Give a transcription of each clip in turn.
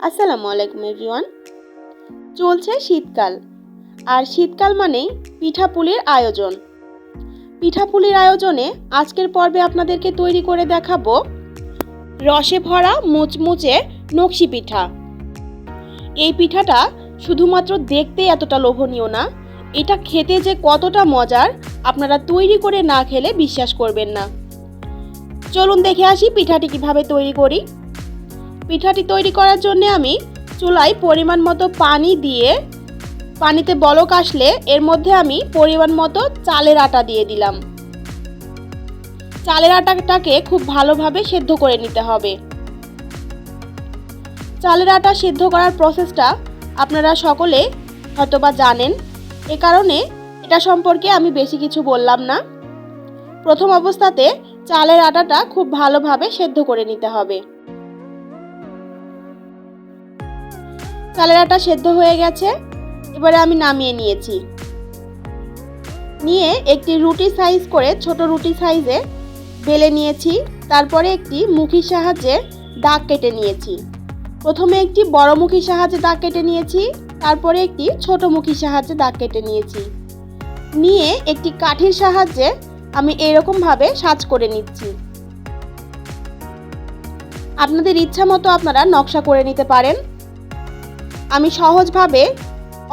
আসসালামু আলাইকুম এভরিওয়ান। চলছে শীতকাল, আর শীতকাল মানেই পিঠাপুলির আয়োজন। পিঠাপুলির আয়োজনে আজকের পর্বে আপনাদেরকে তৈরি করে দেখাবো রসে ভরা মুচমুচে নকশি পিঠা। এই পিঠাটা শুধুমাত্র দেখতে এতটা লোভনীয় না, এটা খেতে যে কতটা মজার আপনারা তৈরি করে না খেলে বিশ্বাস করবেন না। চলুন দেখে আসি পিঠাটি কিভাবে তৈরি করি। পিঠাটি তৈরি করার জন্য আমি চুলায় পরিমাণ মতো পানি দিয়ে, পানিতে বলক আসলে এর মধ্যে আমি পরিমাণ মতো চালের আটা দিয়ে দিলাম। চালের আটাটাকে খুব ভালোভাবে সেদ্ধ করে নিতে হবে। চালের আটা সেদ্ধ করার প্রসেসটা আপনারা সকলে হয়তোবা জানেন, এ কারণে এটা সম্পর্কে আমি বেশি কিছু বললাম না। প্রথম অবস্থাতে চালের আটাটা খুব ভালোভাবে সেদ্ধ করে নিতে হবে। চালের আটা সেদ্ধ হয়ে গেছে, এবারে আমি নামিয়ে নিয়েছি। নিয়ে একটি রুটি সাইজ করে ছোট রুটি সাইজে বেলে নিয়েছি। তারপরে একটি মুখির সাহায্যে দাগ কেটে নিয়েছি। প্রথমে একটি বড় মুখির সাহায্যে দাগ কেটে নিয়েছি, তারপরে একটি ছোট মুখির সাহায্যে দাগ কেটে নিয়েছি। নিয়ে একটি কাঠির সাহায্যে আমি এরকমভাবে সাজ করে নিচ্ছি। আপনাদের ইচ্ছা মতো আপনারা নকশা করে নিতে পারেন। আমি সহজভাবে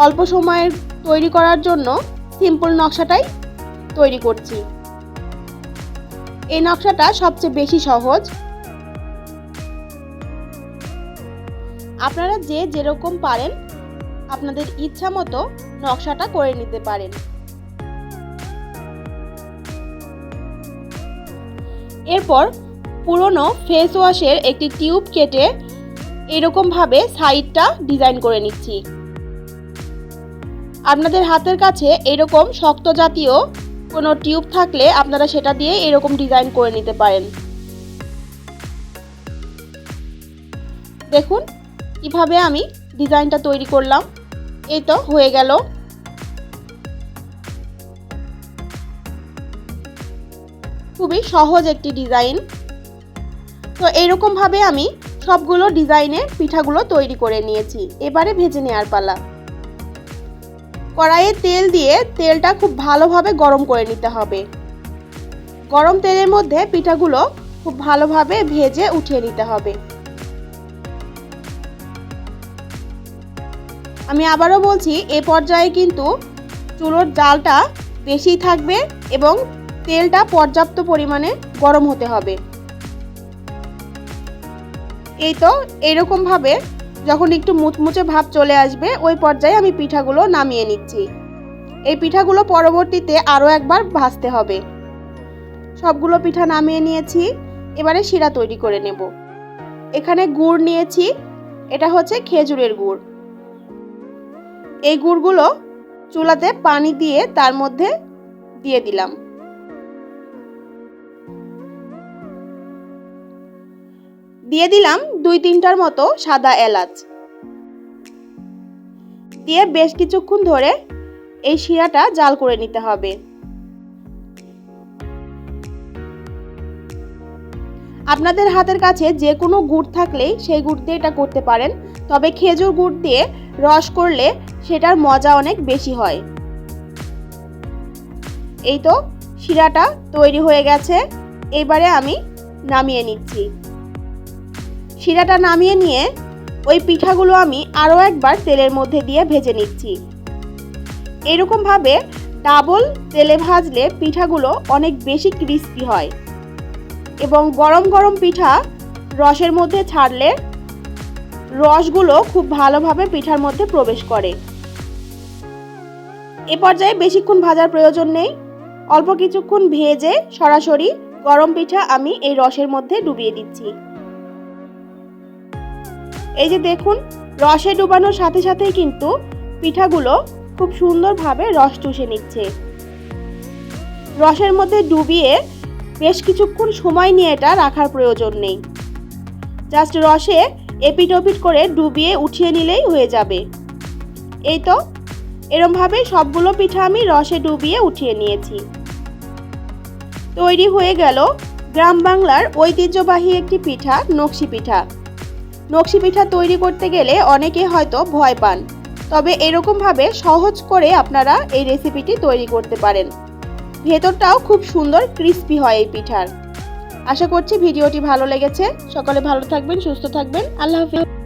অল্প সময়ের তৈরি করার জন্য সিম্পল নকশাটাই তৈরি করছি। এই নকশাটা সবচেয়ে বেশি সহজ। আপনারা যে যেরকম পারেন আপনাদের ইচ্ছা মতো নকশাটা করে নিতে পারেন। এরপর পুরনো ফেস ওয়াশের একটি টিউব কেটে এরকমভাবে সাইডটা ডিজাইন করে নিচ্ছি। আপনাদের হাতের কাছে এরকম শক্ত জাতীয় কোনো টিউব থাকলে আপনারা সেটা দিয়ে এরকম ডিজাইন করে নিতে পারেন। দেখুন কিভাবে আমি ডিজাইনটা তৈরি করলাম। এই তো হয়ে গেল। খুবই সহজ একটি ডিজাইন। তো এইরকমভাবে আমি সবগুলো ডিজাইনের পিঠাগুলো তৈরি করে নিয়েছি। এবারে ভেজে নেওয়ার পালা। কড়াইয়ে তেল দিয়ে তেলটা খুব ভালোভাবে গরম করে নিতে হবে। গরম তেলের মধ্যে পিঠাগুলো খুব ভালোভাবে ভেজে উঠিয়ে নিতে হবে। আমি আবারও বলছি, এ পর্যায়ে কিন্তু চুলোর জালটা বেশি থাকবে এবং তেলটা পর্যাপ্ত পরিমাণে গরম হতে হবে। এই তো এরকমভাবে যখন একটু মুচমুচে ভাব চলে আসবে ওই পর্যায়ে আমি পিঠাগুলো নামিয়ে নিচ্ছি। এই পিঠাগুলো পরবর্তীতে আরও একবার ভাজতে হবে। সবগুলো পিঠা নামিয়ে নিয়েছি। এবারে শিরা তৈরি করে নেব। এখানে গুড় নিয়েছি, এটা হচ্ছে খেজুরের গুড়। এই গুড়গুলো চুলাতে পানি দিয়ে তার মধ্যে দিয়ে দিলাম। দিয়ে দিলাম 2-3টার মতো সাদা এলাচ। দিয়ে বেশ কিছুক্ষণ ধরে এই শিরাটা জাল করে নিতে হবে। আপনাদের হাতের কাছে যে কোনো গুড় থাকলেই সেই গুড় দিয়ে এটা করতে পারেন, তবে খেজুর গুড় দিয়ে রস করলে সেটার মজা অনেক বেশি হয়। এই তো শিরাটা তৈরি হয়ে গেছে। এবারে আমি নামিয়ে নিচ্ছি। শিরাটা নামিয়ে নিয়ে ওই পিঠাগুলো আমি আরও একবার তেলের মধ্যে দিয়ে ভেজে নিচ্ছি। এরকমভাবে ডাবল তেলে ভাজলে পিঠাগুলো অনেক বেশি ক্রিস্পি হয় এবং গরম গরম পিঠা রসের মধ্যে ছাড়লে রসগুলো খুব ভালোভাবে পিঠার মধ্যে প্রবেশ করে। এ পর্যায়ে বেশিক্ষণ ভাজার প্রয়োজন নেই। অল্প কিছুক্ষণ ভেজে সরাসরি গরম পিঠা আমি এই রসের মধ্যে ডুবিয়ে দিচ্ছি। এই যে দেখুন, রসে ডুবানোর সাথে সাথেই কিন্তু পিঠাগুলো খুব সুন্দরভাবে রস চুষে নিচ্ছে। রসের মধ্যে ডুবিয়ে বেশ কিছুক্ষণ সময় নিয়ে এটা রাখার প্রয়োজন নেই। জাস্ট রসে এপিট ওপিট করে ডুবিয়ে উঠিয়ে নিলেই হয়ে যাবে। এই তো এরমভাবে সবগুলো পিঠা আমি রসে ডুবিয়ে উঠিয়ে নিয়েছি। তৈরি হয়ে গেল গ্রাম বাংলার ঐতিহ্যবাহী একটি পিঠা, নকশি পিঠা। নকশি পিঠা তৈরি করতে গেলে অনেকে হয়তো ভয় পান, তবে এরকমভাবে সহজ করে আপনারা এই রেসিপিটি তৈরি করতে পারেন। ভেতরটাও খুব সুন্দর ক্রিস্পি হয় এই পিঠার। আশা করছি ভিডিওটি ভালো লেগেছে। সকলে ভালো থাকবেন, সুস্থ থাকবেন। আল্লাহ হাফেজ।